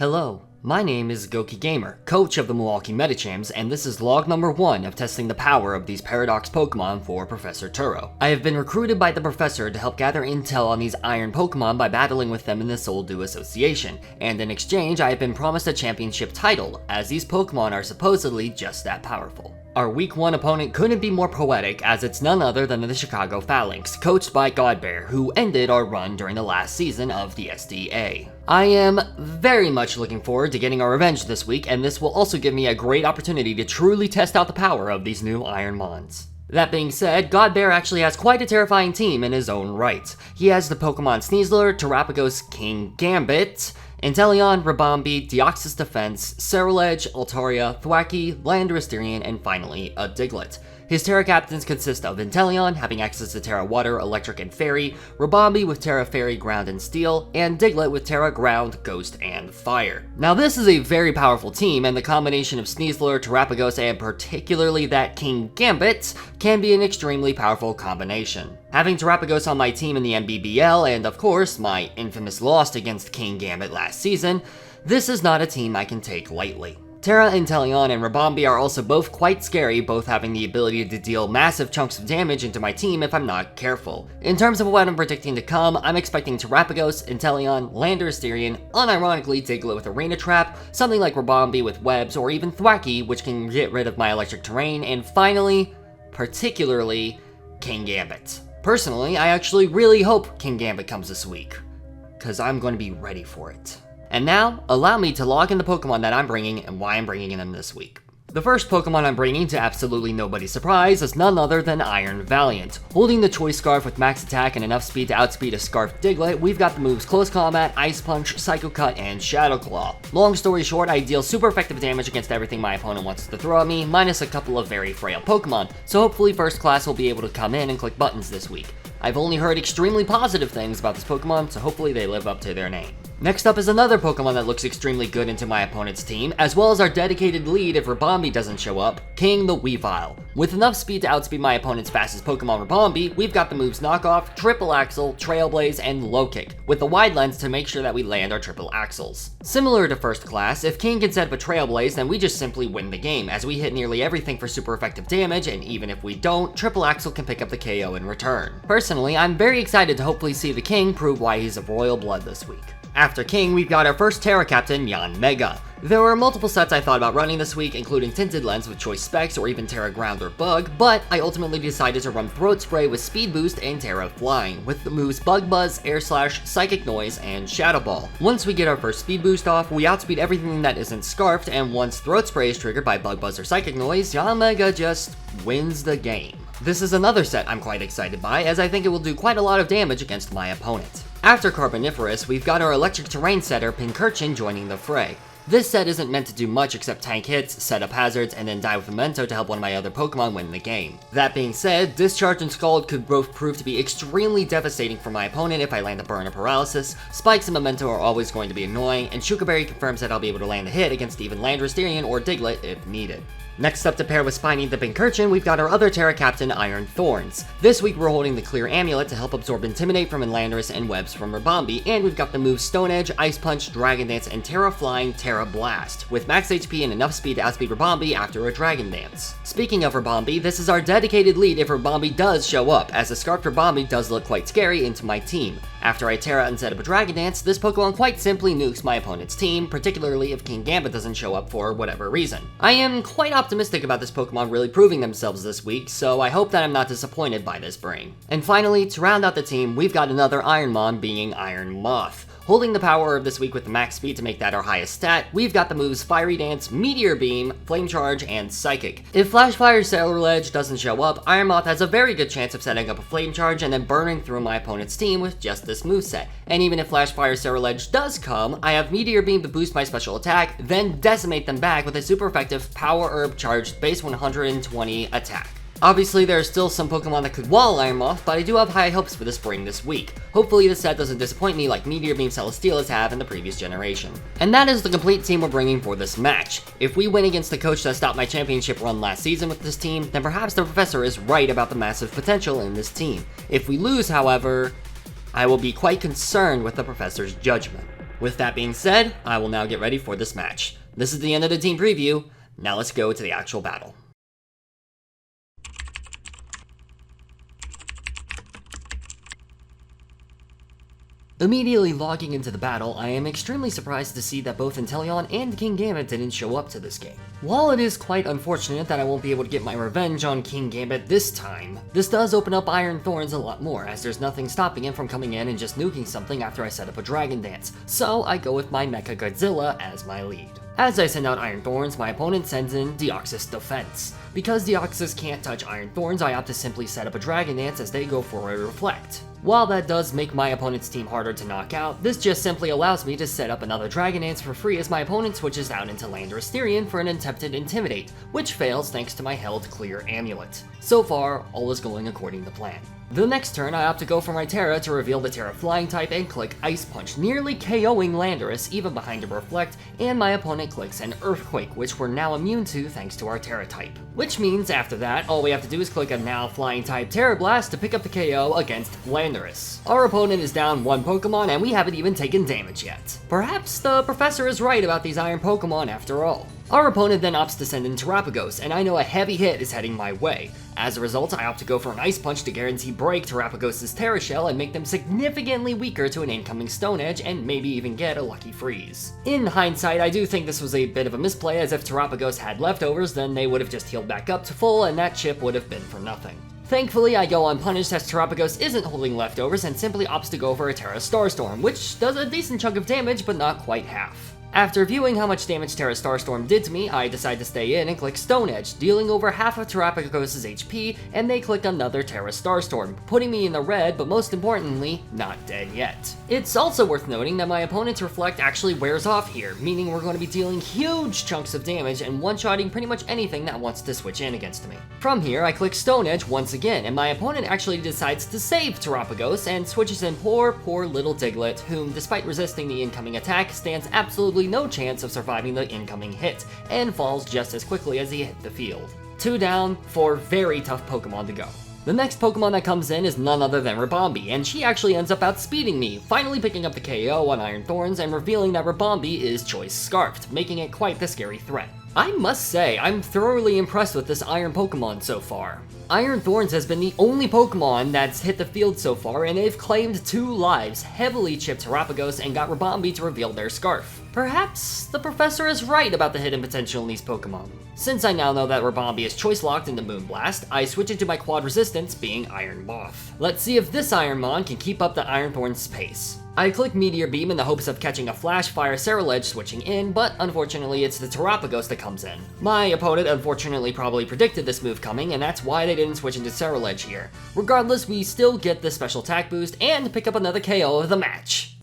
Hello, my name is Gokey Gamer, coach of the Milwaukee Medichams, and this is log number 1 of testing the power of these Paradox Pokemon for Professor Turo. I have been recruited by the Professor to help gather intel on these Iron Pokemon by battling with them in the Soul Dew Association, and in exchange I have been promised a championship title, as these Pokemon are supposedly just that powerful. Our Week 1 opponent couldn't be more poetic, as it's none other than the Chicago Falinks, coached by Godbear, who ended our run during the last season of the SDA. I am very much looking forward to getting our revenge this week, and this will also give me a great opportunity to truly test out the power of these new Iron Mons. That being said, Godbear actually has quite a terrifying team in his own right. He has the Pokemon Sneasler, Terapagos, Kingambit, Inteleon, Ribombee, Deoxys Defense, Ceruledge, Altaria, Thwackey, Landorus-Therian, and finally, a Diglett. His Terra Captains consist of Inteleon, having access to Terra Water, Electric, and Fairy, Ribombee with Terra Fairy, Ground, and Steel, and Diglett with Terra Ground, Ghost, and Fire. Now this is a very powerful team, and the combination of Sneasler, Terapagos, and particularly that Kingambit can be an extremely powerful combination. Having Terapagos on my team in the MBBL, and of course, my infamous loss against Kingambit last season, this is not a team I can take lightly. Terra, Inteleon, and Ribombee are also both quite scary, both having the ability to deal massive chunks of damage into my team if I'm not careful. In terms of what I'm predicting to come, I'm expecting Terapagos, Inteleon, Landorus-Therian, unironically Diglett with Arena Trap, something like Ribombee with Webs, or even Thwackey, which can get rid of my electric terrain, and finally, particularly, Kingambit. Personally, I actually really hope Kingambit comes this week, cause I'm going to be ready for it. And now, allow me to log in the Pokemon that I'm bringing and why I'm bringing them this week. The first Pokemon I'm bringing, to absolutely nobody's surprise, is none other than Iron Valiant. Holding the Choice Scarf with max attack and enough speed to outspeed a Scarf Diglett, we've got the moves Close Combat, Ice Punch, Psycho Cut, and Shadow Claw. Long story short, I deal super effective damage against everything my opponent wants to throw at me, minus a couple of very frail Pokemon, so hopefully First Class will be able to come in and click buttons this week. I've only heard extremely positive things about this Pokemon, so hopefully they live up to their name. Next up is another Pokemon that looks extremely good into my opponent's team, as well as our dedicated lead if Ribombee doesn't show up, King the Weavile. With enough speed to outspeed my opponent's fastest Pokemon Ribombee, we've got the moves Knockoff, Triple Axle, Trailblaze, and Low Kick, with a wide lens to make sure that we land our triple axles. Similar to First Class, if King can set up a Trailblaze, then we just simply win the game, as we hit nearly everything for super effective damage, and even if we don't, Triple Axle can pick up the KO in return. Personally, I'm very excited to hopefully see the King prove why he's of royal blood this week. After King, we've got our first Terra Captain, Yanmega. There were multiple sets I thought about running this week, including Tinted Lens with Choice Specs or even Terra Ground or Bug, but I ultimately decided to run Throat Spray with Speed Boost and Terra Flying, with the moves Bug Buzz, Air Slash, Psychic Noise, and Shadow Ball. Once we get our first Speed Boost off, we outspeed everything that isn't Scarfed, and once Throat Spray is triggered by Bug Buzz or Psychic Noise, Yanmega just wins the game. This is another set I'm quite excited by, as I think it will do quite a lot of damage against my opponent. After Carboniferous, we've got our electric terrain setter Pincurchin joining the fray. This set isn't meant to do much except tank hits, set up hazards, and then die with Memento to help one of my other Pokemon win the game. That being said, Discharge and Scald could both prove to be extremely devastating for my opponent if I land a Burn or Paralysis, Spikes and Memento are always going to be annoying, and Shukaberry confirms that I'll be able to land a hit against even Landorus-Therian or Diglett if needed. Next up to pair with Spiny the Pincurchin, we've got our other Terra Captain, Iron Thorns. This week we're holding the Clear Amulet to help absorb Intimidate from Landorus and Webs from Ribombee, and we've got the moves Stone Edge, Ice Punch, Dragon Dance, and Terra Flying, Terra Blast, with max HP and enough speed to outspeed Ribombee after a Dragon Dance. Speaking of Ribombee, this is our dedicated lead if Ribombee does show up, as the Scarf Ribombee does look quite scary into my team. After I Terra and set up a Dragon Dance, this Pokemon quite simply nukes my opponent's team, particularly if Kingambit doesn't show up for whatever reason. I am quite optimistic about this Pokemon really proving themselves this week, so I hope that I'm not disappointed by this bring. And finally, to round out the team, we've got another Ironmon being Iron Moth. Holding the power of this week with the max speed to make that our highest stat, we've got the moves Fiery Dance, Meteor Beam, Flame Charge, and Psychic. If Flash Fire Ceruledge doesn't show up, Iron Moth has a very good chance of setting up a Flame Charge and then burning through my opponent's team with just this moveset. And even if Flash Fire Ceruledge does come, I have Meteor Beam to boost my special attack, then decimate them back with a super effective Power Herb charged base 120 attack. Obviously, there are still some Pokemon that could wall Iron Moth, but I do have high hopes for the spring this week. Hopefully this set doesn't disappoint me like Meteor Beam Celesteelas have in the previous generation. And that is the complete team we're bringing for this match. If we win against the coach that stopped my championship run last season with this team, then perhaps the Professor is right about the massive potential in this team. If we lose, however, I will be quite concerned with the Professor's judgment. With that being said, I will now get ready for this match. This is the end of the team preview. Now let's go to the actual battle. Immediately logging into the battle, I am extremely surprised to see that both Inteleon and Kingambit didn't show up to this game. While it is quite unfortunate that I won't be able to get my revenge on Kingambit this time, this does open up Iron Thorns a lot more, as there's nothing stopping him from coming in and just nuking something after I set up a Dragon Dance, so I go with my Mecha Godzilla as my lead. As I send out Iron Thorns, my opponent sends in Deoxys Defense. Because Deoxys can't touch Iron Thorns, I opt to simply set up a Dragon Dance as they go for a Reflect. While that does make my opponent's team harder to knock out, this just simply allows me to set up another Dragon Dance for free as my opponent switches out into Landorus-Therian for an attempted Intimidate, which fails thanks to my held clear amulet. So far, all is going according to plan. The next turn, I opt to go for my Terra to reveal the Terra Flying type and click Ice Punch, nearly KOing Landorus even behind a Reflect, and my opponent clicks an Earthquake, which we're now immune to thanks to our Terra type. Which means after that, all we have to do is click a now Flying type Terra Blast to pick up the KO against Landorus. Our opponent is down one Pokemon and we haven't even taken damage yet. Perhaps the professor is right about these Iron Pokemon after all. Our opponent then opts to send in Terapagos, and I know a heavy hit is heading my way. As a result, I opt to go for an Ice Punch to guarantee break Terapagos' Terra Shell and make them significantly weaker to an incoming Stone Edge and maybe even get a lucky freeze. In hindsight, I do think this was a bit of a misplay, as if Terapagos had leftovers, then they would have just healed back up to full and that chip would have been for nothing. Thankfully, I go unpunished as Terapagos isn't holding leftovers and simply opts to go for a Terra Starstorm, which does a decent chunk of damage but not quite half. After viewing how much damage Terra Starstorm did to me, I decide to stay in and click Stone Edge, dealing over half of Terapagos' HP, and they click another Terra Starstorm, putting me in the red, but most importantly, not dead yet. It's also worth noting that my opponent's Reflect actually wears off here, meaning we're going to be dealing huge chunks of damage and one-shotting pretty much anything that wants to switch in against me. From here, I click Stone Edge once again, and my opponent actually decides to save Terapagos and switches in poor little Diglett, whom, despite resisting the incoming attack, stands absolutely no chance of surviving the incoming hit, and falls just as quickly as he hit the field. 2 down, 4 very tough Pokemon to go. The next Pokemon that comes in is none other than Ribombee, and she actually ends up outspeeding me, finally picking up the KO on Iron Thorns and revealing that Ribombee is Choice Scarfed, making it quite the scary threat. I must say, I'm thoroughly impressed with this Iron Pokemon so far. Iron Thorns has been the only Pokemon that's hit the field so far, and they've claimed 2 lives, heavily chipped Terapagos, and got Ribombee to reveal their Scarf. Perhaps the professor is right about the hidden potential in these Pokemon. Since I now know that Ribombee is choice locked into Moonblast, I switch into my quad resistance being Iron Moth. Let's see if this Ironmon can keep up the Iron Thorn's pace. I click Meteor Beam in the hopes of catching a Flash Fire Ceruledge switching in, but unfortunately it's the Terapagos that comes in. My opponent unfortunately probably predicted this move coming, and that's why they didn't switch into Ceruledge here. Regardless, we still get the special attack boost and pick up another KO of the match.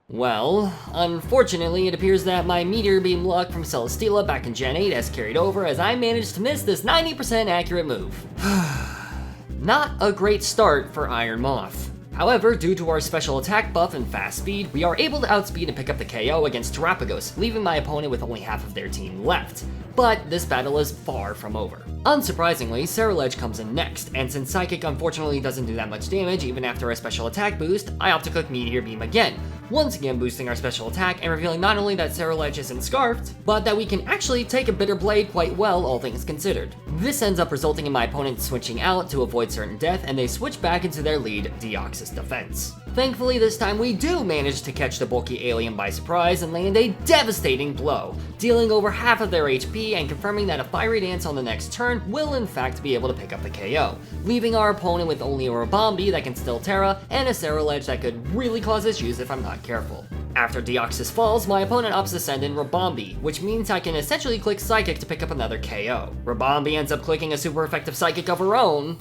Well, unfortunately it appears that my Meteor Beam luck from Celesteela back in Gen 8 has carried over, as I managed to miss this 90% accurate move. Not a great start for Iron Moth. However, due to our special attack buff and fast speed, we are able to outspeed and pick up the KO against Terapagos, leaving my opponent with only half of their team left. But this battle is far from over. Unsurprisingly, Ceruledge comes in next, and since Psychic unfortunately doesn't do that much damage even after a special attack boost, I opt to click Meteor Beam again, once again boosting our special attack and revealing not only that Ceruledge isn't scarfed, but that we can actually take a Bitter Blade quite well, all things considered. This ends up resulting in my opponent switching out to avoid certain death, and they switch back into their lead, Deoxys Defense. Thankfully, this time we do manage to catch the bulky alien by surprise and land a devastating blow, dealing over half of their HP and confirming that a Fiery Dance on the next turn will in fact be able to pick up the KO, leaving our opponent with only a Ribombee that can still Terra and a Ceruledge that could really cause issues if I'm not careful. After Deoxys falls, my opponent opts to send in Ribombee, which means I can essentially click Psychic to pick up another KO. Ribombee ends up clicking a super effective Psychic of her own,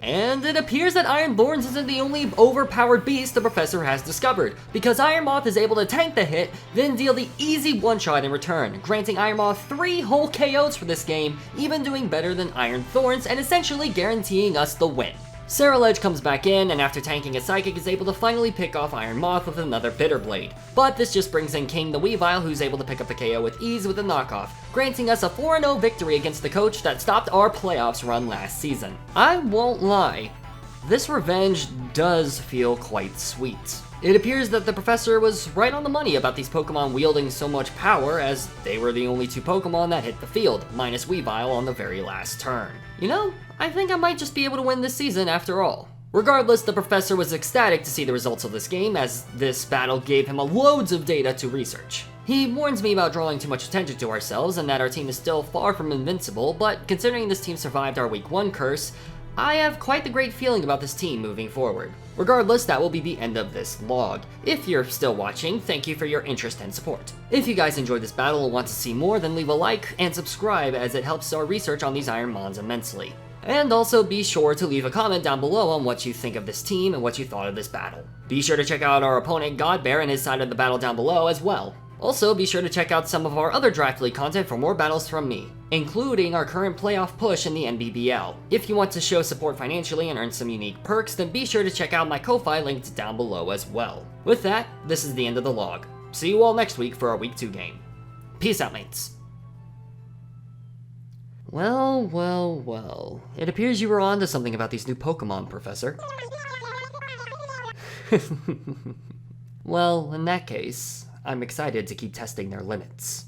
and it appears that Iron Thorns isn't the only overpowered beast the professor has discovered, because Iron Moth is able to tank the hit, then deal the easy one-shot in return, granting Iron Moth 3 whole KOs for this game, even doing better than Iron Thorns and essentially guaranteeing us the win. Ceruledge comes back in, and after tanking a Psychic is able to finally pick off Iron Moth with another Bitter Blade. But this just brings in King the Weavile, who's able to pick up the KO with ease with a knockoff, granting us a 4-0 victory against the coach that stopped our playoffs run last season. I won't lie, this revenge does feel quite sweet. It appears that the professor was right on the money about these Pokemon wielding so much power, as they were the only 2 Pokemon that hit the field, minus Weavile on the very last turn. You know, I think I might just be able to win this season after all. Regardless, the professor was ecstatic to see the results of this game, as this battle gave him loads of data to research. He warns me about drawing too much attention to ourselves and that our team is still far from invincible, but considering this team survived our Week 1 curse, I have quite the great feeling about this team moving forward. Regardless, that will be the end of this log. If you're still watching, thank you for your interest and support. If you guys enjoyed this battle and want to see more, then leave a like and subscribe, as it helps our research on these Iron Mons immensely. And also be sure to leave a comment down below on what you think of this team and what you thought of this battle. Be sure to check out our opponent Godbear and his side of the battle down below as well. Also, be sure to check out some of our other Draft League content for more battles from me, including our current playoff push in the NBBL. If you want to show support financially and earn some unique perks, then be sure to check out my Ko-Fi linked down below as well. With that, this is the end of the log. See you all next week for our Week 2 game. Peace out, mates. Well. It appears you were onto something about these new Pokemon, Professor. Well, in that case, I'm excited to keep testing their limits.